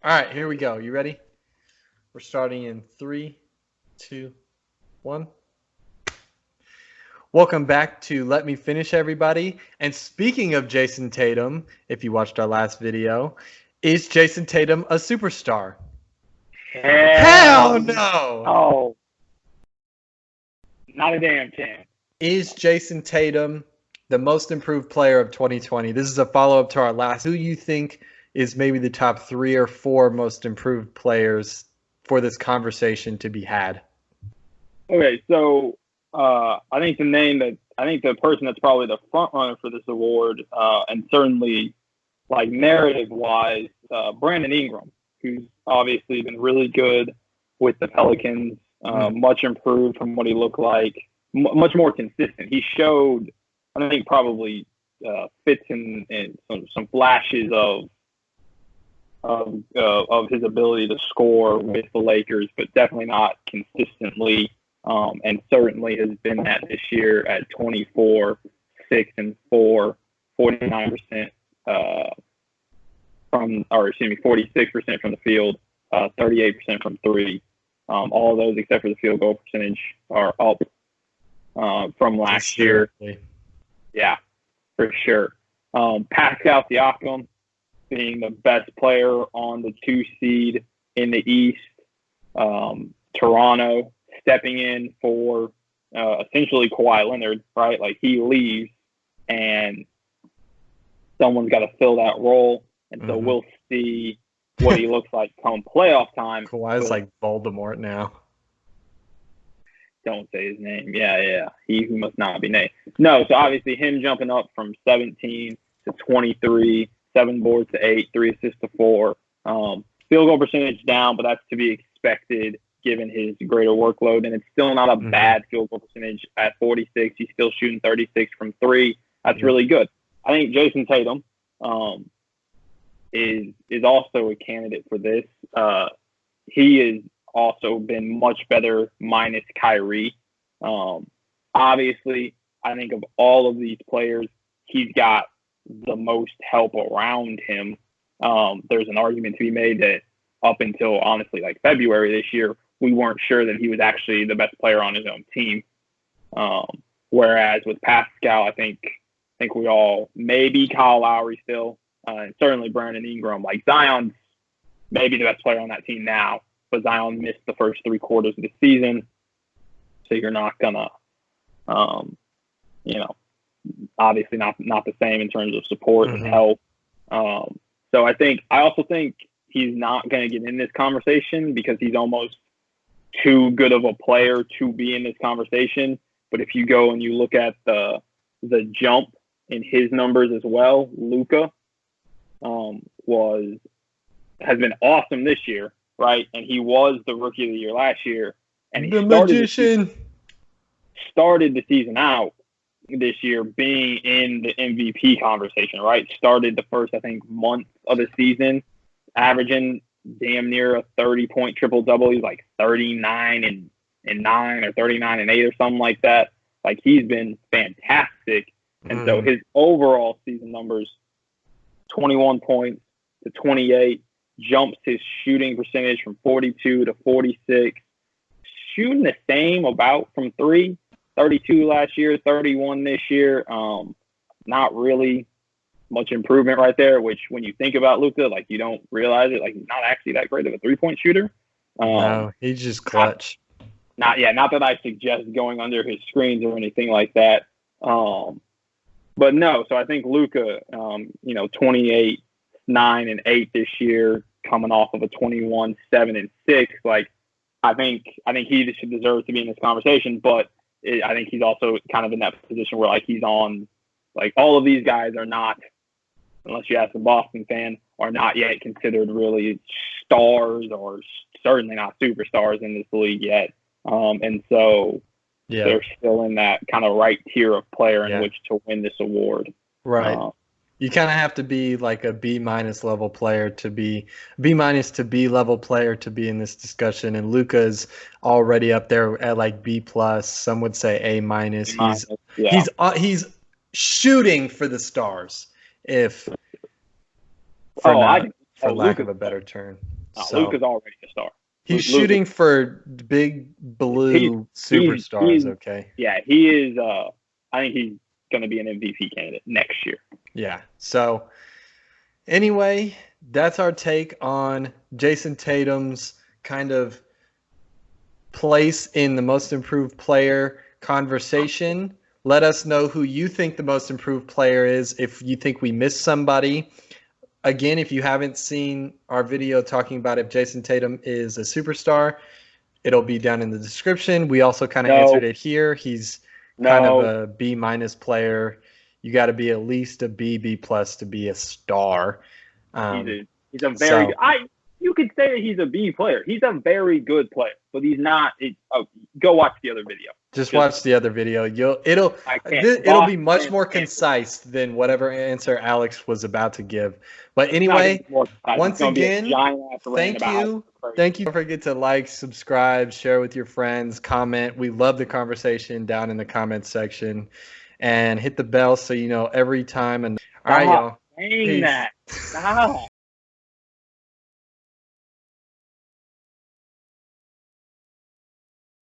All right, here we go. You ready? We're starting in 3, 2, 1. Welcome back to Let Me Finish, everybody. And speaking of Jayson Tatum, if you watched our last video, is Jayson Tatum a superstar? Hell no! Oh, not a damn chance. Is Jayson Tatum the most improved player of 2020? This is a follow-up to our last. Who you think is maybe the top 3 or 4 most improved players for this conversation to be had? Okay, so I think the person that's probably the front runner for this award, and certainly like narrative wise, Brandon Ingram, who's obviously been really good with the Pelicans, much improved from what he looked like, much more consistent. He showed, I think, probably fits in some flashes of his ability to score with the Lakers, but definitely not consistently. And certainly has been that this year at 24, 6, and 4, 49% 46% from the field, 38% from three. All of those except for the field goal percentage are up from last year. Yeah, for sure. Pascal Siakam being the best player on the 2 seed in the East. Toronto stepping in for essentially Kawhi Leonard, right? Like he leaves and someone's got to fill that role. And so we'll see what he looks like come playoff time. Kawhi's like Voldemort now. Don't say his name. Yeah. He who must not be named. No, so obviously him jumping up from 17 to 23, 7 boards to 8, 3 assists to 4. Field goal percentage down, but that's to be expected given his greater workload. And it's still not a bad field goal percentage at 46. He's still shooting 36 from 3. That's really good. I think Jayson Tatum is also a candidate for this. He has also been much better minus Kyrie. Obviously, I think of all of these players, he's got the most help around him. There's an argument to be made that up until honestly like February this year, we weren't sure that he was actually the best player on his own team. Whereas with Pascal, I think we all, maybe Kyle Lowry still, and certainly Brandon Ingram. Like Zion's maybe the best player on that team now, but Zion missed the first 3 quarters of the season, so you're not gonna, obviously not the same in terms of support and help. So I also think he's not going to get in this conversation because he's almost too good of a player to be in this conversation. But if you go and you look at the jump in his numbers as well, Luka has been awesome this year, right? And he was the rookie of the year last year, and he started the season out this year being in the MVP conversation, right? Started the first, I think, month of the season, averaging damn near a 30-point triple-double. He's like 39 and 9 or 39 and 8 or something like that. Like he's been fantastic. And so his overall season numbers, 21 points to 28, jumps his shooting percentage from 42 to 46, shooting the same about from 3, 32 last year, 31 this year. Not really much improvement right there, which when you think about Luka, like you don't realize it. Like he's not actually that great of a 3-point shooter. No, he's just clutch. Not that I suggest going under his screens or anything like that. But no, so I think Luka, 28, 9, and 8 this year, coming off of a 21, 7, and 6. Like I think he should deserve to be in this conversation, but I think he's also kind of in that position where like he's on, like all of these guys are not, unless you ask a Boston fan, are not yet considered really stars or certainly not superstars in this league yet. And so they're still in that kind of right tier of player in which to win this award. Right. You kind of have to be like a B- level player to be B- to B level player to be in this discussion. And Luka's already up there at like B+. Some would say A-. He's shooting for the stars, for lack of a better term. So Luka's already a star. he's shooting for big blue superstars. Okay. Yeah, he is. I think he's going to be an MVP candidate next year. Yeah. So anyway, that's our take on Jayson Tatum's kind of place in the most improved player conversation. Let us know who you think the most improved player is. If you think we missed somebody. Again, if you haven't seen our video talking about if Jayson Tatum is a superstar, it'll be down in the description. We also kind of answered it here. He's kind of a B- player. You got to be at least a B+ to be a star. He's a very good. You could say that he's a B player. He's a very good player, but he's not. Go watch the other video. Just watch the other video. It'll be much more concise than whatever answer Alex was about to give. But anyway, once again, thank you. Thank you. Don't forget to like, subscribe, share with your friends, comment. We love the conversation down in the comment section. And hit the bell so you know every time. And all right, y'all. Saying that. Stop.